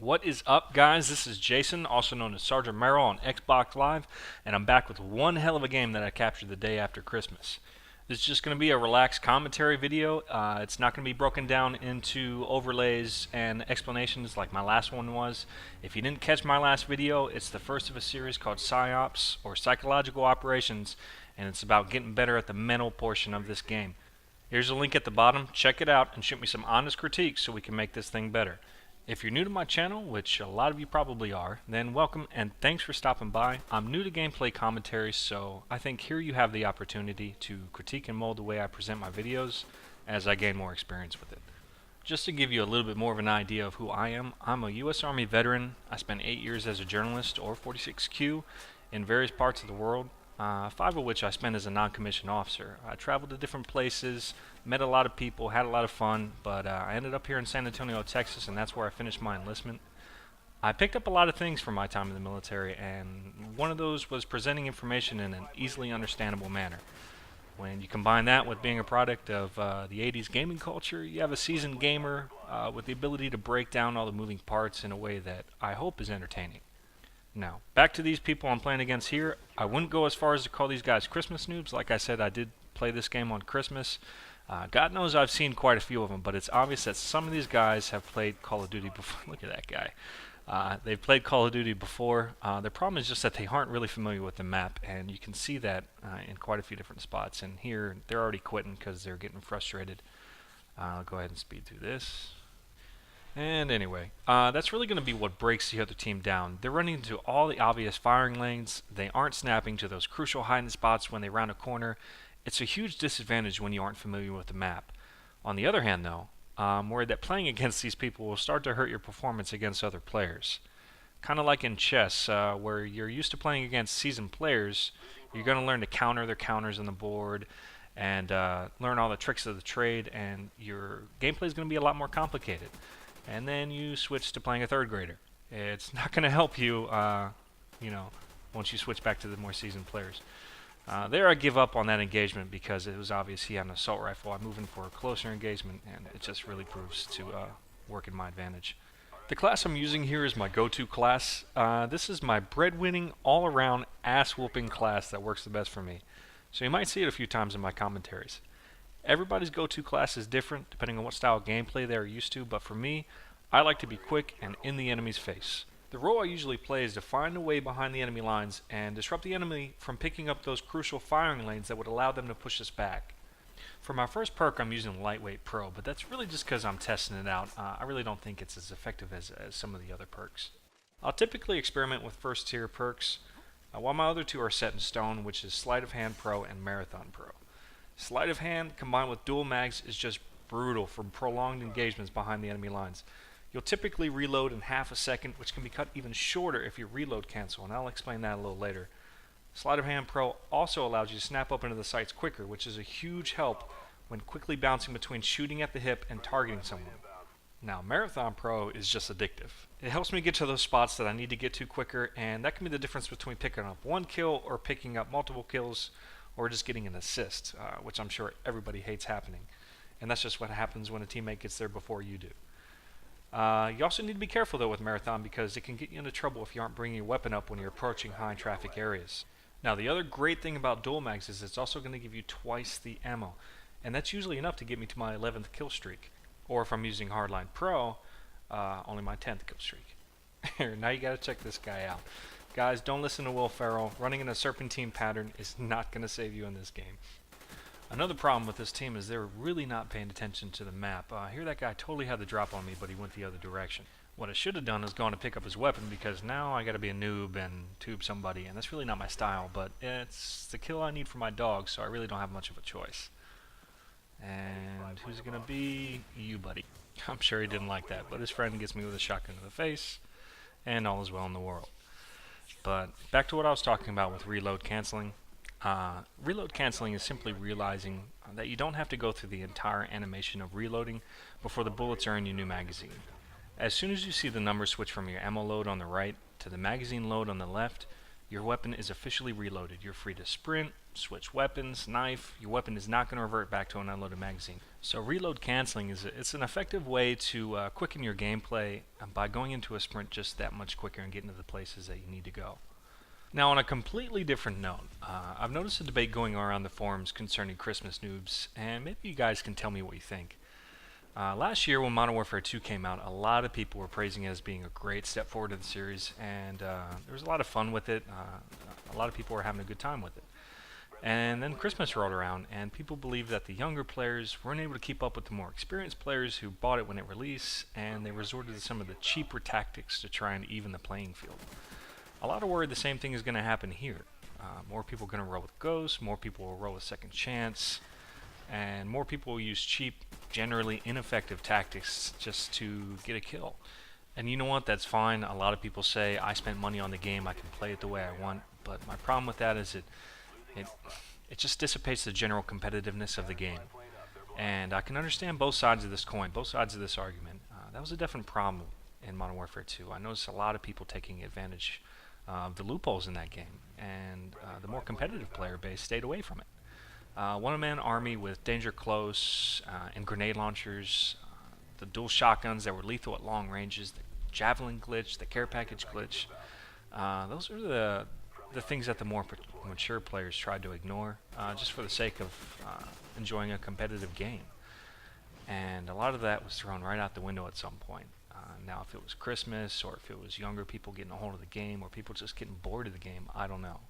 What is up, guys? This is Jason, also known as SergeantMerrell on Xbox Live, and I'm back with one hell of a game that I captured the day after Christmas. This is just going to be a relaxed commentary video. It's not going to be broken down into overlays and explanations like my last one was. If you didn't catch my last video, it's the first of a series called PsyOps, or Psychological Operations, and it's about getting better at the mental portion of this game. Here's a link at the bottom. Check it out and shoot me some honest critiques so we can make this thing better. If you're new to my channel, which a lot of you probably are, then welcome and thanks for stopping by. I'm new to gameplay commentary, so I think here you have the opportunity to critique and mold the way I present my videos as I gain more experience with it. Just to give you a little bit more of an idea of who I am, I'm a U.S. Army veteran. I spent 8 years as a journalist, or 46Q, in various parts of the world. 5 of which I spent as a non-commissioned officer. I traveled to different places, met a lot of people, had a lot of fun, but I ended up here in San Antonio, Texas, and that's where I finished my enlistment. I picked up a lot of things from my time in the military, and one of those was presenting information in an easily understandable manner. When you combine that with being a product of the 80s gaming culture, you have a seasoned gamer with the ability to break down all the moving parts in a way that I hope is entertaining. Now, back to these people I'm playing against here. I wouldn't go as far as to call these guys Christmas noobs. Like I said, I did play this game on Christmas. God knows I've seen quite a few of them, but it's obvious that some of these guys have played Call of Duty before. Look at that guy. They've played Call of Duty before. Their problem is just that they aren't really familiar with the map, and you can see that in quite a few different spots. And here, they're already quitting because they're getting frustrated. I'll go ahead and speed through this. And anyway, that's really going to be what breaks the other team down. They're running into all the obvious firing lanes. They aren't snapping to those crucial hiding spots when they round a corner. It's a huge disadvantage when you aren't familiar with the map. On the other hand, though, I'm worried that playing against these people will start to hurt your performance against other players. Kind of like in chess, where you're used to playing against seasoned players, you're going to learn to counter their counters on the board and learn all the tricks of the trade, and your gameplay is going to be a lot more complicated. And then you switch to playing a third grader. It's not going to help you, once you switch back to the more seasoned players. There I give up on that engagement because it was obvious he had an assault rifle. I'm moving for a closer engagement, and it just really proves to work in my advantage. The class I'm using here is my go-to class. This is my breadwinning, all-around, ass-whooping class that works the best for me. So you might see it a few times in my commentaries. Everybody's go-to class is different depending on what style of gameplay they're used to, but for me, I like to be quick and in the enemy's face. The role I usually play is to find a way behind the enemy lines and disrupt the enemy from picking up those crucial firing lanes that would allow them to push us back. For my first perk, I'm using Lightweight Pro, but that's really just because I'm testing it out. I really don't think it's as effective as some of the other perks. I'll typically experiment with first tier perks, while my other two are set in stone, which is Sleight of Hand Pro and Marathon Pro. Sleight of Hand combined with dual mags is just brutal for prolonged engagements behind the enemy lines. You'll typically reload in half a second, which can be cut even shorter if you reload cancel, and I'll explain that a little later. Sleight of Hand Pro also allows you to snap up into the sights quicker, which is a huge help when quickly bouncing between shooting at the hip and targeting someone. Now, Marathon Pro is just addictive. It helps me get to those spots that I need to get to quicker, and that can be the difference between picking up one kill or picking up multiple kills, or just getting an assist, which I'm sure everybody hates happening. And that's just what happens when a teammate gets there before you do. You also need to be careful, though, with Marathon because it can get you into trouble if you aren't bringing your weapon up when you're approaching high-traffic areas. Now, the other great thing about dual mags is it's also going to give you twice the ammo, and that's usually enough to get me to my 11th kill streak. Or if I'm using Hardline Pro, only my 10th kill streak. Now you got to check this guy out. Guys, don't listen to Will Ferrell. Running in a serpentine pattern is not going to save you in this game. Another problem with this team is they're really not paying attention to the map. Here that guy totally had the drop on me, but he went the other direction. What I should have done is gone to pick up his weapon because now I got to be a noob and tube somebody, and that's really not my style, but it's the kill I need for my dog, so I really don't have much of a choice. And who's it going to be? You, buddy. I'm sure he didn't like that, but his friend gets me with a shotgun to the face, and all is well in the world. But back to what I was talking about with reload canceling. Reload canceling is simply realizing that you don't have to go through the entire animation of reloading before the bullets are in your new magazine. As soon as you see the numbers switch from your ammo load on the right to the magazine load on the left, your weapon is officially reloaded. You're free to sprint, switch weapons, knife. Your weapon is not going to revert back to an unloaded magazine. So reload canceling it's an effective way to quicken your gameplay by going into a sprint just that much quicker and getting to the places that you need to go. Now, on a completely different note, I've noticed a debate going around the forums concerning Christmas noobs, and maybe you guys can tell me what you think. Last year, when Modern Warfare 2 came out, a lot of people were praising it as being a great step forward to the series, and there was a lot of fun with it. A lot of people were having a good time with it. And then Christmas rolled around, and people believed that the younger players weren't able to keep up with the more experienced players who bought it when it released, and they resorted to some of the cheaper tactics to try and even the playing field. A lot of worry the same thing is going to happen here. More people are going to roll with Ghost, more people will roll with Second Chance, and more people will use cheap, generally ineffective tactics just to get a kill. And you know what, that's fine. A lot of people say, I spent money on the game, I can play it the way I want, but my problem with that is it just dissipates the general competitiveness of the game. And I can understand both sides of this coin, both sides of this argument. That was a definite problem in Modern Warfare 2. I noticed a lot of people taking advantage of the loopholes in that game, and the more competitive player base stayed away from it. One-man army with danger close and grenade launchers, the dual shotguns that were lethal at long ranges, the javelin glitch, the care package glitch. Those are the things that the more mature players tried to ignore just for the sake of enjoying a competitive game. And a lot of that was thrown right out the window at some point. Now, if it was Christmas, or if it was younger people getting a hold of the game, or people just getting bored of the game, I don't know.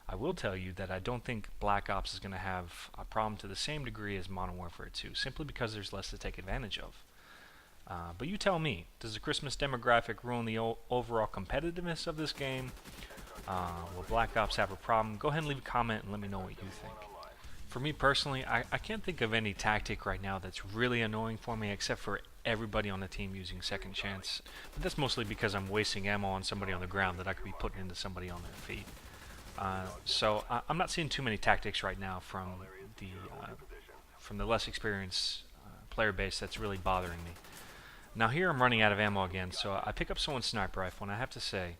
I will tell you that I don't think Black Ops is going to have a problem to the same degree as Modern Warfare 2, simply because there's less to take advantage of. But you tell me, does the Christmas demographic ruin the overall competitiveness of this game? Will Black Ops have a problem? Go ahead and leave a comment and let me know what you think. For me personally, I can't think of any tactic right now that's really annoying for me, except for everybody on the team using Second Chance. But that's mostly because I'm wasting ammo on somebody on the ground that I could be putting into somebody on their feet. So I'm not seeing too many tactics right now from the less experienced player base that's really bothering me. Now here I'm running out of ammo again, so I pick up someone's sniper rifle, and I have to say,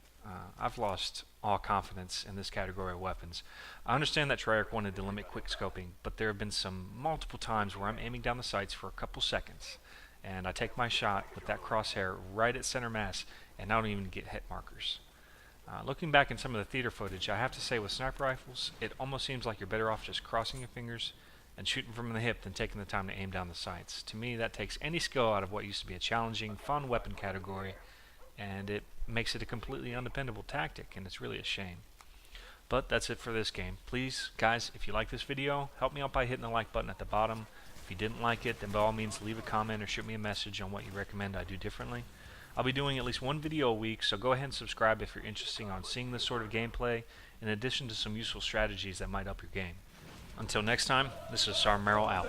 I've lost all confidence in this category of weapons. I understand that Treyarch wanted to limit quick scoping, but there have been some multiple times where I'm aiming down the sights for a couple seconds, and I take my shot with that crosshair right at center mass, and I don't even get hit markers. Looking back in some of the theater footage, I have to say with sniper rifles, it almost seems like you're better off just crossing your fingers and shooting from the hip than taking the time to aim down the sights. To me, that takes any skill out of what used to be a challenging, fun weapon category, and it makes it a completely undependable tactic, and it's really a shame. But that's it for this game. Please, guys, if you like this video, help me out by hitting the like button at the bottom. If you didn't like it, then by all means leave a comment or shoot me a message on what you recommend I do differently. I'll be doing at least one video a week, so go ahead and subscribe if you're interested in seeing this sort of gameplay, in addition to some useful strategies that might help your game. Until next time, this is SergeantMerrell out.